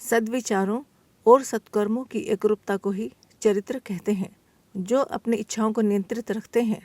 सद्विचारों और सत्कर्मों की एकरूपता को ही चरित्र कहते हैं। जो अपनी इच्छाओं को नियंत्रित रखते हैं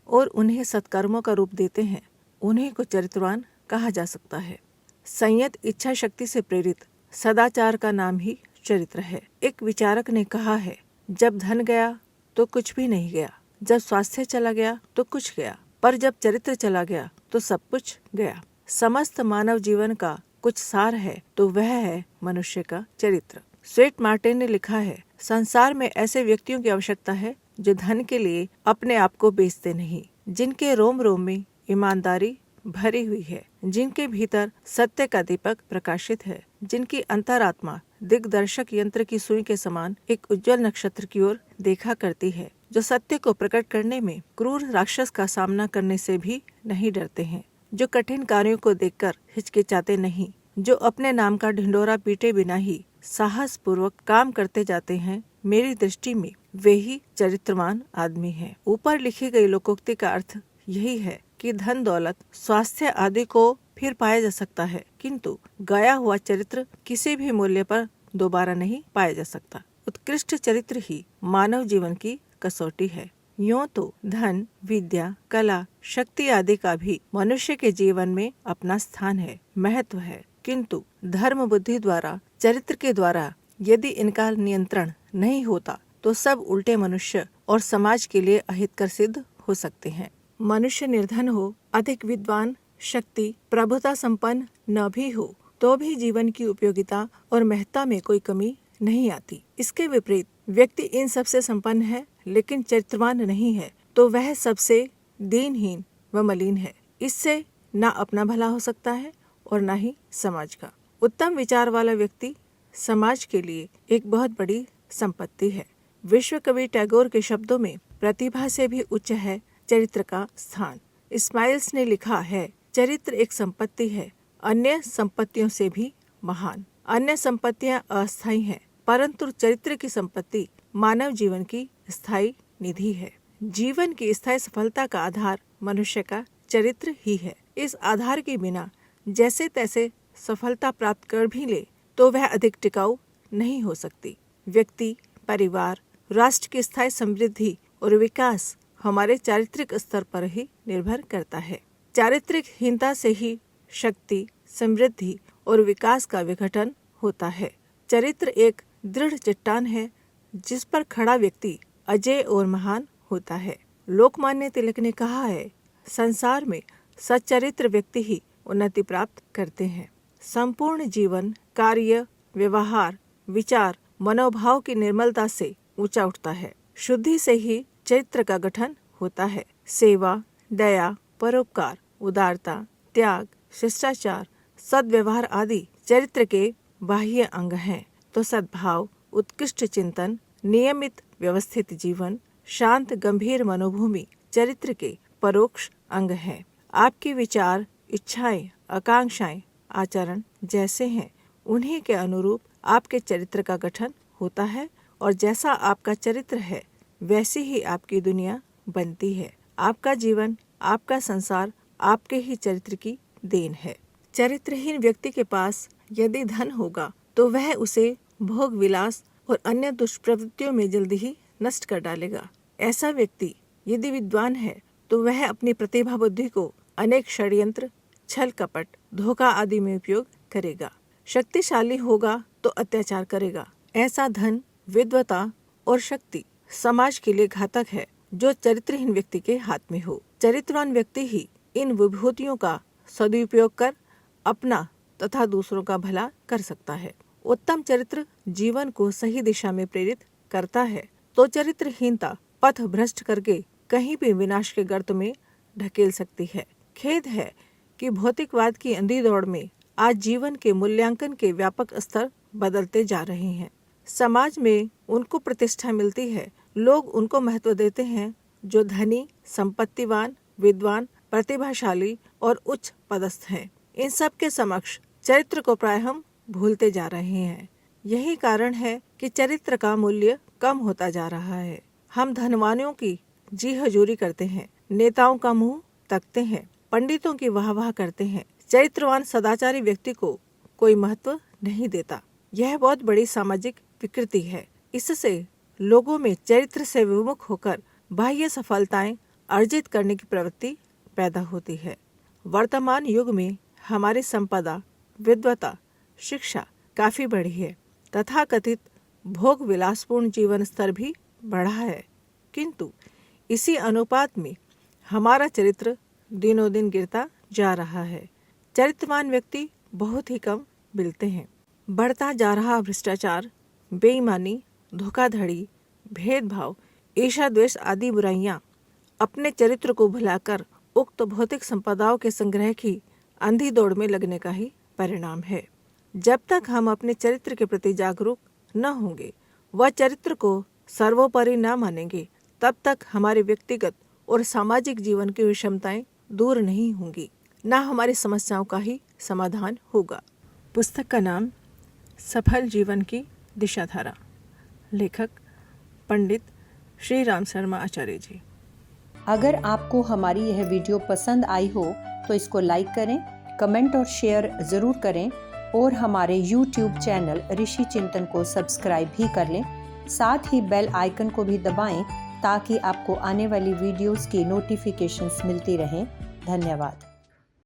और उन्हें सत्कर्मों का रूप देते हैं, उन्हीं को चरित्रवान कहा जा सकता है। संयत इच्छा शक्ति से प्रेरित सदाचार का नाम ही चरित्र है। एक विचारक ने कहा है, जब धन गया तो कुछ भी नहीं गया, जब स्वास्थ्य चला गया तो कुछ गया, पर जब चरित्र चला गया तो सब कुछ गया। समस्त मानव जीवन का कुछ सार है तो वह है मनुष्य का चरित्र। स्वेट मार्टिन ने लिखा है, संसार में ऐसे व्यक्तियों की आवश्यकता है जो धन के लिए अपने आप को बेचते नहीं, जिनके रोम रोम में ईमानदारी भरी हुई है, जिनके भीतर सत्य का दीपक प्रकाशित है, जिनकी अंतरात्मा दिग्दर्शक यंत्र की सुई के समान एक उज्जवल नक्षत्र की ओर देखा करती है, जो सत्य को प्रकट करने में क्रूर राक्षस का सामना करने से भी नहीं डरते हैं, जो कठिन कार्यों को देखकर हिचकिचाते नहीं, जो अपने नाम का ढिंढोरा पीटे बिना ही साहस पूर्वक काम करते जाते हैं। मेरी दृष्टि में वे ही चरित्रवान आदमी हैं। ऊपर लिखी गई लोकोक्ति का अर्थ यही है कि धन दौलत स्वास्थ्य आदि को फिर पाया जा सकता है, किंतु गया हुआ चरित्र किसी भी मूल्य पर दोबारा नहीं पाया जा सकता। उत्कृष्ट चरित्र ही मानव जीवन की कसौटी है। यूँ तो धन, विद्या, कला, शक्ति आदि का भी मनुष्य के जीवन में अपना स्थान है, महत्व है, किंतु धर्म बुद्धि द्वारा, चरित्र के द्वारा यदि इनका नियंत्रण नहीं होता तो सब उल्टे मनुष्य और समाज के लिए अहितकर सिद्ध हो सकते हैं। मनुष्य निर्धन हो, अधिक विद्वान, शक्ति, प्रभुता संपन्न न भी हो तो भी जीवन की उपयोगिता और महत्ता में कोई कमी नहीं आती। इसके विपरीत व्यक्ति इन सबसे संपन्न है लेकिन चरित्रवान नहीं है तो वह सबसे दीनहीन व मलिन है। इससे न अपना भला हो सकता है और न ही समाज का। उत्तम विचार वाला व्यक्ति समाज के लिए एक बहुत बड़ी संपत्ति है। विश्व कवि टैगोर के शब्दों में प्रतिभा से भी उच्च है चरित्र का स्थान। इस्माइल्स ने लिखा है, चरित्र एक संपत्ति है, अन्य संपत्तियों से भी महान। अन्य संपत्तियां अस्थायी हैं, परंतु चरित्र की संपत्ति मानव जीवन की स्थायी निधि है। जीवन की स्थायी सफलता का आधार मनुष्य का चरित्र ही है। इस आधार के बिना जैसे तैसे सफलता प्राप्त कर भी ले तो वह अधिक टिकाऊ नहीं हो सकती। व्यक्ति, परिवार, राष्ट्र की स्थायी समृद्धि और विकास हमारे चारित्रिक स्तर पर ही निर्भर करता है। चारित्रिक हीनता से ही शक्ति, समृद्धि और विकास का विघटन होता है। चरित्र एक दृढ़ चट्टान है जिस पर खड़ा व्यक्ति अजय और महान होता है। लोकमान्य तिलक ने कहा है, संसार में सच्चरित्र व्यक्ति ही उन्नति प्राप्त करते हैं। संपूर्ण जीवन, कार्य, व्यवहार, विचार, मनोभाव की निर्मलता से ऊंचा उठता है। शुद्धि से ही चरित्र का गठन होता है। सेवा, दया, परोपकार, उदारता, त्याग, शिष्टाचार, सद्व्यवहार आदि चरित्र के बाह्य अंग हैं, तो सद्भाव, उत्कृष्ट चिंतन, नियमित व्यवस्थित जीवन, शांत गंभीर मनोभूमि चरित्र के परोक्ष अंग हैं। आपके विचार, इच्छाएं, आकांक्षाएं, आचरण जैसे हैं उन्हीं के अनुरूप आपके चरित्र का गठन होता है और जैसा आपका चरित्र है वैसी ही आपकी दुनिया बनती है। आपका जीवन, आपका संसार आपके ही चरित्र की देन है। चरित्रहीन व्यक्ति के पास यदि धन होगा तो वह उसे भोग विलास और अन्य दुष्प्रवृत्तियों में जल्दी ही नष्ट कर डालेगा। ऐसा व्यक्ति यदि विद्वान है तो वह अपनी प्रतिभा बुद्धि को अनेक षड्यंत्र, छल कपट, धोखा आदि में उपयोग करेगा। शक्तिशाली होगा तो अत्याचार करेगा। ऐसा धन, विद्वता और शक्ति समाज के लिए घातक है जो चरित्रहीन व्यक्ति के हाथ में हो। चरित्रवान व्यक्ति ही इन विभूतियों का सदुपयोग कर अपना तथा दूसरों का भला कर सकता है। उत्तम चरित्र जीवन को सही दिशा में प्रेरित करता है तो चरित्रहीनता पथ भ्रष्ट करके कहीं भी विनाश के गर्त में ढकेल सकती है। खेद है कि भौतिकवाद की अंधी दौड़ में आज जीवन के मूल्यांकन के व्यापक स्तर बदलते जा रहे हैं। समाज में उनको प्रतिष्ठा मिलती है, लोग उनको महत्व देते हैं जो धनी, संपत्तिवान, विद्वान, प्रतिभाशाली और उच्च पदस्थ हैं। इन सब के समक्ष चरित्र को प्राय हम भूलते जा रहे हैं। यही कारण है कि चरित्र का मूल्य कम होता जा रहा है। हम धनवानों की जी हजूरी करते हैं, नेताओं का मुंह तकते हैं, पंडितों की वाहवाह करते हैं। चरित्रवान सदाचारी व्यक्ति को कोई महत्व नहीं देता। यह बहुत बड़ी सामाजिक विकृति है। इससे लोगों में चरित्र से विमुख होकर बाह्य सफलताएं अर्जित करने की प्रवृत्ति पैदा होती है। वर्तमान युग में हमारी संपदा, विद्वता, शिक्षा काफी बढ़ी है, तथाकथित भोग विलासपूर्ण जीवन स्तर भी बढ़ा है, किंतु इसी अनुपात में हमारा चरित्र दिनों दिन गिरता जा रहा है। चरित्रवान व्यक्ति बहुत ही कम मिलते हैं। बढ़ता जा रहा भ्रष्टाचार, बेईमानी, धोखाधड़ी, भेदभाव, ईर्ष्या, द्वेष आदि बुराइयां अपने चरित्र को भुलाकर उक्त भौतिक संपदाओं के संग्रह की अंधी दौड़ में लगने का ही परिणाम है। जब तक हम अपने चरित्र के प्रति जागरूक न होंगे व चरित्र को सर्वोपरि न मानेंगे, तब तक हमारे व्यक्तिगत और सामाजिक जीवन की विषमताएं दूर नहीं होंगी, न हमारी समस्याओं का ही समाधान होगा। पुस्तक का नाम सफल जीवन की दिशाधारा। लेखक पंडित श्री राम शर्मा आचार्य जी। अगर आपको हमारी यह वीडियो पसंद आई हो तो इसको लाइक करें, कमेंट और शेयर ज़रूर करें और हमारे YouTube चैनल ऋषि चिंतन को सब्सक्राइब भी कर लें। साथ ही बेल आइकन को भी दबाएं ताकि आपको आने वाली वीडियोस की नोटिफिकेशंस मिलती रहें। धन्यवाद।